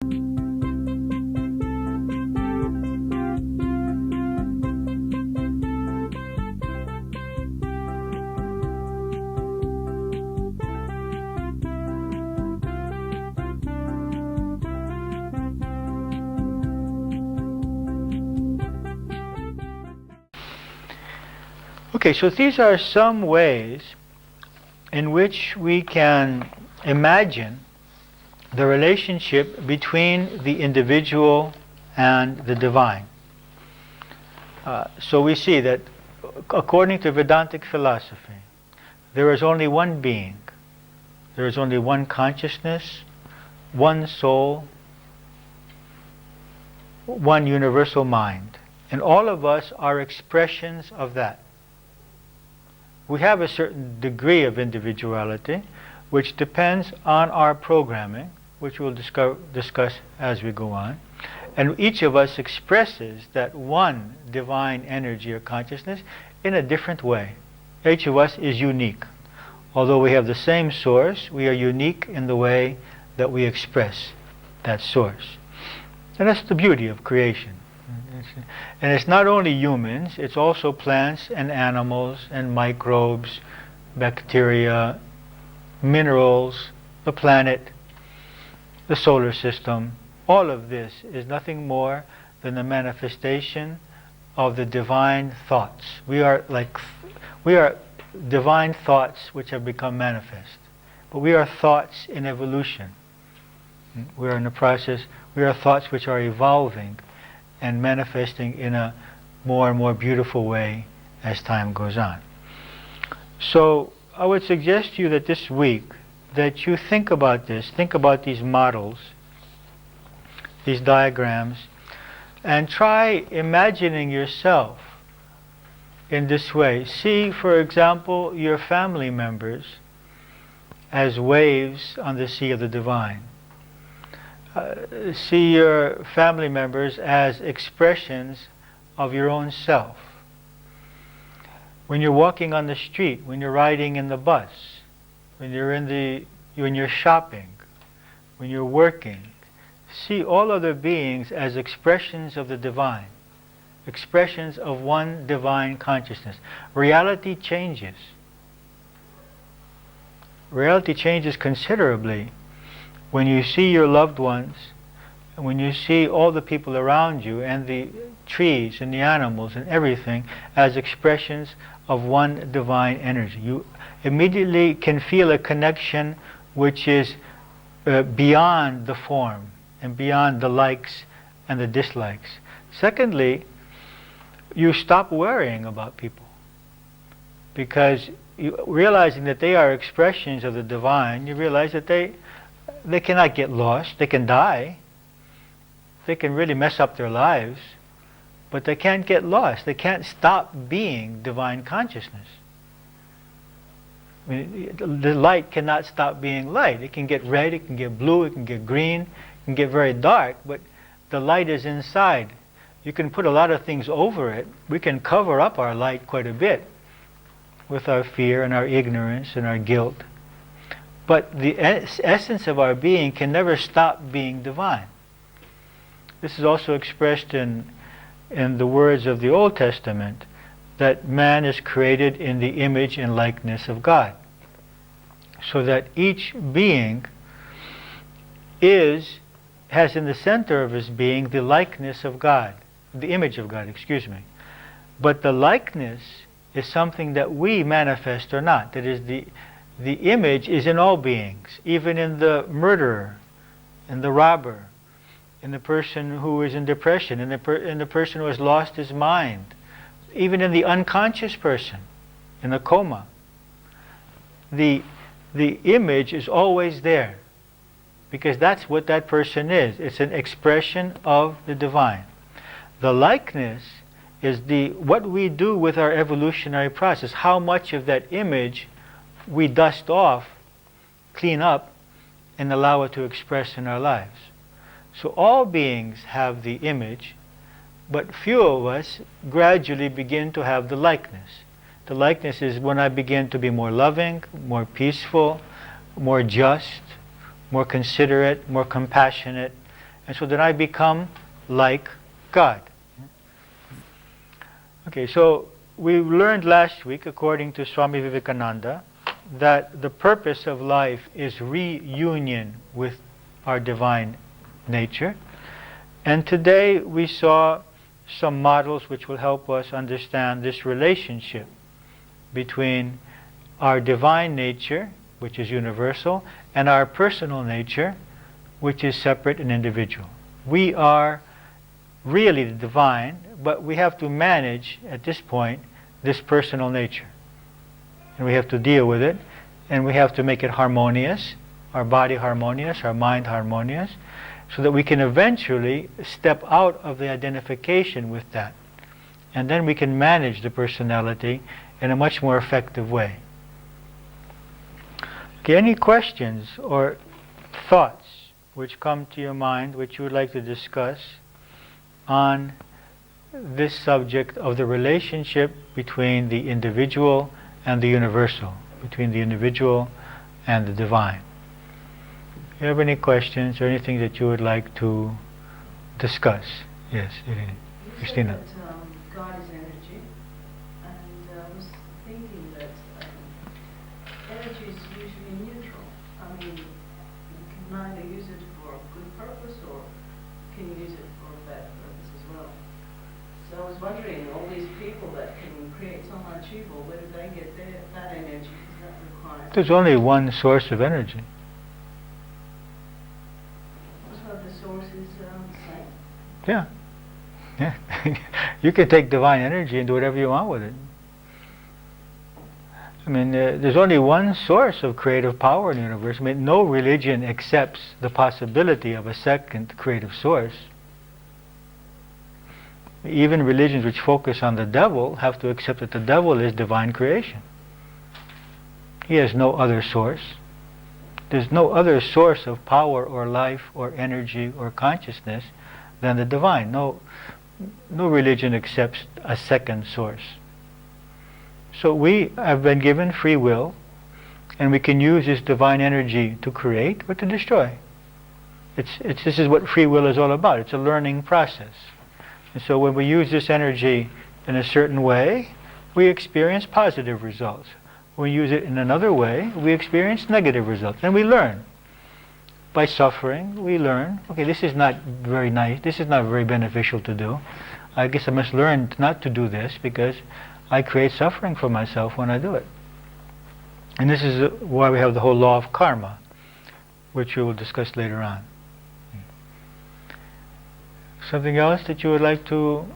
Okay, so these are some ways in which we can imagine the relationship between the individual and the divine. So we see that according to Vedantic philosophy, there is only one being, there is only one consciousness, one soul, one universal mind. And all of us are expressions of that. We have a certain degree of individuality which depends on our programming, which we'll discuss as we go on. And each of us expresses that one divine energy or consciousness in a different way. Each of us is unique. Although we have the same source, we are unique in the way that we express that source. And that's the beauty of creation. And it's not only humans, it's also plants and animals and microbes, bacteria, minerals, the planet, the solar system. All of this is nothing more than the manifestation of the divine thoughts. We are divine thoughts which have become manifest. But we are thoughts in evolution. We are in the process, we are thoughts which are evolving and manifesting in a more and more beautiful way as time goes on. So I would suggest to you that this week that you think about this, think about these models, these diagrams, and try imagining yourself in this way. See, for example, your family members as waves on the sea of the divine. See your family members as expressions of your own self. When you're walking on the street, when you're riding in the bus, when you're shopping, when you're working, see all other beings as expressions of the divine, expressions of one divine consciousness. Reality changes. Reality changes considerably when you see your loved ones, and when you see all the people around you, and the trees and the animals and everything as expressions of one divine energy. You immediately can feel a connection which is beyond the form and beyond the likes and the dislikes. Secondly, you stop worrying about people, because realizing that they are expressions of the divine, you realize that they cannot get lost. They can die. They can really mess up their lives, but they can't get lost. They can't stop being divine consciousness. I mean, the light cannot stop being light. It can get red, it can get blue, it can get green, it can get very dark, but the light is inside. You can put a lot of things over it. We can cover up our light quite a bit with our fear and our ignorance and our guilt. But the essence of our being can never stop being divine. This is also expressed in the words of the Old Testament, that man is created in the image and likeness of God. So that each being has in the center of his being the likeness of God, the image of God, excuse me. But the likeness is something that we manifest or not. That is, the image is in all beings, even in the murderer, in the robber, in the person who is in depression, in the person who has lost his mind, even in the unconscious person, in a coma. The image is always there, because that's what that person is. It's an expression of the divine. The likeness is what we do with our evolutionary process, how much of that image we dust off, clean up, and allow it to express in our lives. So all beings have the image, but few of us gradually begin to have the likeness. The likeness is when I begin to be more loving, more peaceful, more just, more considerate, more compassionate, And so then I become like God. Okay, so we learned last week, according to Swami Vivekananda, that the purpose of life is reunion with our divine nature. And today we saw some models which will help us understand this relationship between our divine nature, which is universal, and our personal nature, which is separate and individual. We are really the divine, but we have to manage, at this point, this personal nature. And we have to deal with it, and we have to make it harmonious, our body harmonious, our mind harmonious, so that we can eventually step out of the identification with that. And then we can manage the personality in a much more effective way. Okay, any questions or thoughts which come to your mind which you would like to discuss on this subject of the relationship between the individual and the universal, between the individual and the divine? Do you have any questions or anything that you would like to discuss? Yes, Irene. Christina. You said that God is energy, and I was thinking that energy is usually neutral. I mean, you can either use it for a good purpose or can you use it for a bad purpose as well. So I was wondering, all these people that can create so much evil, where do they get that energy? Because that requires... There's only one source of energy. So the source is the same? Yeah. Yeah. You can take divine energy and do whatever you want with it. I mean, there's only one source of creative power in the universe. I mean, no religion accepts the possibility of a second creative source. Even religions which focus on the devil have to accept that the devil is divine creation. He has no other source. There's no other source of power or life or energy or consciousness than the divine. No religion accepts a second source. So we have been given free will, and we can use this divine energy to create or to destroy. This is what free will is all about. It's a learning process. And so when we use this energy in a certain way, we experience positive results. When we use it in another way, we experience negative results. And we learn. By suffering, we learn, okay, this is not very nice, this is not very beneficial to do. I guess I must learn not to do this because I create suffering for myself when I do it. And this is why we have the whole law of karma, which we will discuss later on. Something else that you would like to